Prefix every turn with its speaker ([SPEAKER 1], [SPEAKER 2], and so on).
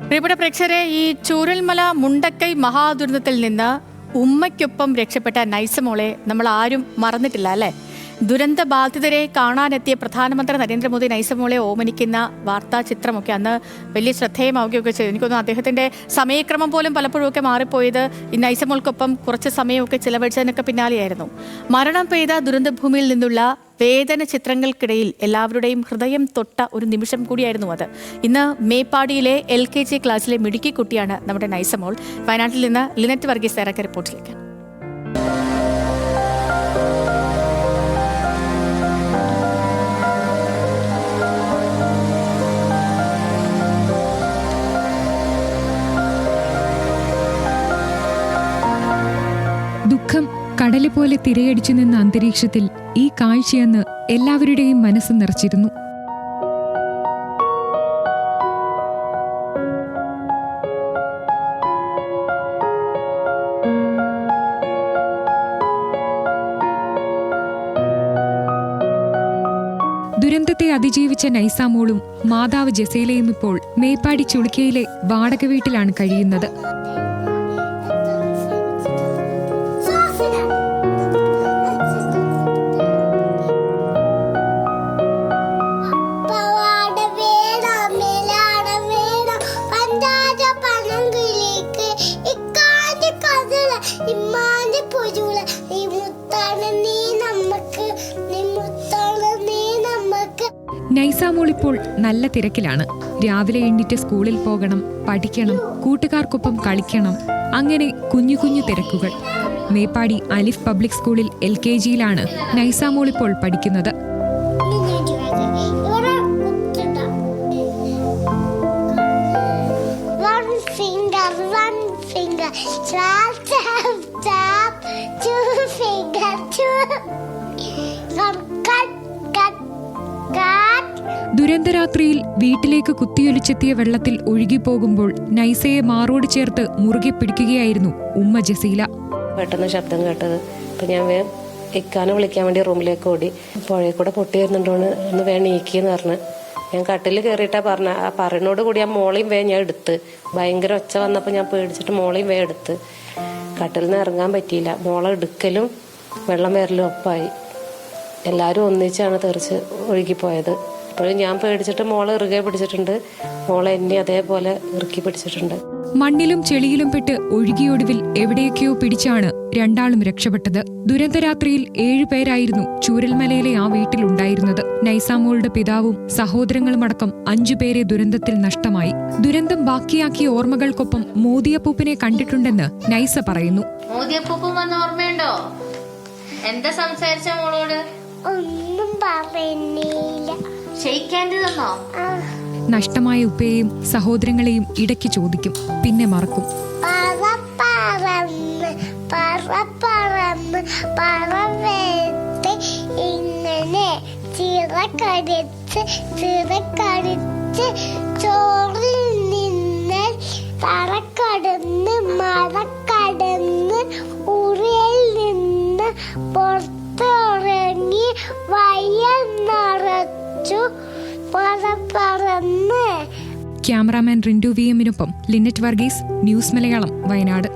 [SPEAKER 1] പ്രിയപ്പെട്ട പ്രേക്ഷകരെ, ഈ ചൂരൽമല മുണ്ടക്കൈ മഹാദുരന്തത്തിൽ നിന്ന് ഉമ്മയ്ക്കൊപ്പം രക്ഷപ്പെട്ട നൈസമോളെ നമ്മൾ ആരും മറന്നിട്ടില്ല അല്ലേ? ദുരന്ത ബാധിതരെ കാണാനെത്തിയ പ്രധാനമന്ത്രി നരേന്ദ്രമോദി നൈസമോളെ ഓമനിക്കുന്ന വാർത്താ ചിത്രമൊക്കെ അന്ന് വലിയ ശ്രദ്ധേയമാവുകയൊക്കെ ചെയ്തു. എനിക്കൊന്നും അദ്ദേഹത്തിന്റെ സമയക്രമം പോലും പലപ്പോഴും ഒക്കെ മാറിപ്പോയത് ഈ നൈസമോൾക്കൊപ്പം കുറച്ച് സമയമൊക്കെ ചിലവഴിച്ചതിനൊക്കെ പിന്നാലെയായിരുന്നു. മരണം പെയ്ത ദുരന്തഭൂമിയിൽ നിന്നുള്ള വേദന ചിത്രങ്ങൾക്കിടയിൽ എല്ലാവരുടെയും ഹൃദയം തൊട്ട ഒരു നിമിഷം കൂടിയായിരുന്നു അത്. ഇന്ന് മേപ്പാടിയിലെ LKG ക്ലാസ്സിലെ മിടുക്കി കുട്ടിയാണ് നമ്മുടെ നൈസമോൾ. വയനാട്ടിൽ നിന്ന് ലിനറ്റ് വർഗീസ് തയ്യാറാക്കിയ റിപ്പോർട്ടിലേക്ക്.
[SPEAKER 2] ദുഃഖം കടല് പോലെ തിരയടിച്ചു നിന്ന അന്തരീക്ഷത്തിൽ ഈ കാഴ്ചയെന്ന് എല്ലാവരുടെയും മനസ്സ് നിറച്ചിരുന്നു. ദുരന്തത്തെ അതിജീവിച്ച നൈസാമോളും മാതാവ് ജസീലയും ഇപ്പോൾ മേപ്പാടി ചുളുക്കയിലെ വാടക വീട്ടിലാണ് കഴിയുന്നത്. നൈസാമോൾ ഇപ്പോൾ നല്ല തിരക്കിലാണ്. രാവിലെ എണ്ണിട്ട് സ്കൂളിൽ പോകണം, പഠിക്കണം, കൂട്ടുകാർക്കൊപ്പം കളിക്കണം, അങ്ങനെ കുഞ്ഞു കുഞ്ഞു തിരക്കുകൾ. മേപ്പാടി അലിഫ് പബ്ലിക് സ്കൂളിൽ LKGയിലാണ് നൈസാമോൾ ഇപ്പോൾ പഠിക്കുന്നത്. ദുരന്തരാത്രിയിൽ വീട്ടിലേക്ക് കുത്തിയൊലിച്ചെത്തിയ വെള്ളത്തിൽ ഒഴുകിപ്പോകുമ്പോൾ നൈസയെ മാറോട് ചേർത്ത് മുറുകെ പിടിക്കുകയായിരുന്നു ഉമ്മ ജസീല.
[SPEAKER 3] പെട്ടെന്ന് ശബ്ദം കേട്ടത്. അപ്പൊ ഞാൻ വേഗം ഇക്കാനെ വിളിക്കാൻ വേണ്ടി റൂമിലേക്ക് ഓടി. പുഴയിൽ കൂടെ പൊട്ടി വരുന്നുണ്ടോന്ന് ഒന്ന് വേഗം നീക്കിയെന്ന് പറഞ്ഞ് ഞാൻ കട്ടിൽ കയറിയിട്ടാ പറഞ്ഞ. ആ പറയുന്നോട് കൂടി ആ മോളെയും വേഗം ഞാൻ എടുത്ത്. ഭയങ്കര ഒച്ച വന്നപ്പോൾ ഞാൻ പേടിച്ചിട്ട് മോളെയും വേഗം എടുത്ത്. കട്ടിൽ നിന്ന് ഇറങ്ങാൻ പറ്റിയില്ല. മോളെ എടുക്കലും വെള്ളം വരലും ഒപ്പായി. എല്ലാവരും ഒന്നിച്ചാണ് തെറിച്ച് ഒഴുകിപ്പോയത്. അപ്പോഴും ഞാൻ പേടിച്ചിട്ട് മോളെ ഇറുകെ പിടിച്ചിട്ടുണ്ട്. മോളെ എന്നെ അതേപോലെ ഇറുക്കി പിടിച്ചിട്ടുണ്ട്.
[SPEAKER 2] മണ്ണിലും ചെളിയിലും പെട്ട് ഒഴുകിയൊടുവിൽ എവിടെയൊക്കെയോ പിടിച്ചാണ് രണ്ടാളും രക്ഷപ്പെട്ടത്. ദുരന്തരാത്രിയിൽ 7 പേരായിരുന്നു ചൂരൽമലയിലെ ആ വീട്ടിലുണ്ടായിരുന്നത്. നൈസാമോളുടെ പിതാവും സഹോദരങ്ങളുമടക്കം 5 പേരെ ദുരന്തത്തിൽ നഷ്ടമായി. ദുരന്തം ബാക്കിയാക്കിയ ഓർമ്മകൾക്കൊപ്പം മോദിയപ്പൂപ്പിനെ കണ്ടിട്ടുണ്ടെന്ന് നൈസ പറയുന്നു.
[SPEAKER 4] മോദിയപ്പൂപ്പൻ വന്ന ഓർമ്മയുണ്ടോ? എന്താ സംസാരിച്ച മോളോട്?
[SPEAKER 5] ഒന്നും പറഞ്ഞില്ല.
[SPEAKER 2] നഷ്ടമായ ഉപ്പയെയും സഹോദരങ്ങളെയും ഇടയ്ക്ക് ചോദിക്കും, പിന്നെ മറക്കും.
[SPEAKER 5] ഇങ്ങനെ ചിറകടിച്ച് ചോറിൽ നിന്ന് തറക്കടന്ന് മറക്കടന്ന് ഉറിയിൽ നിന്ന് പുറത്തിറങ്ങി വയൽ നിറച്ചു പറന്ന്.
[SPEAKER 2] Cameraman Rindu VM Lynette Varghese, news Malayalam, Wayanad.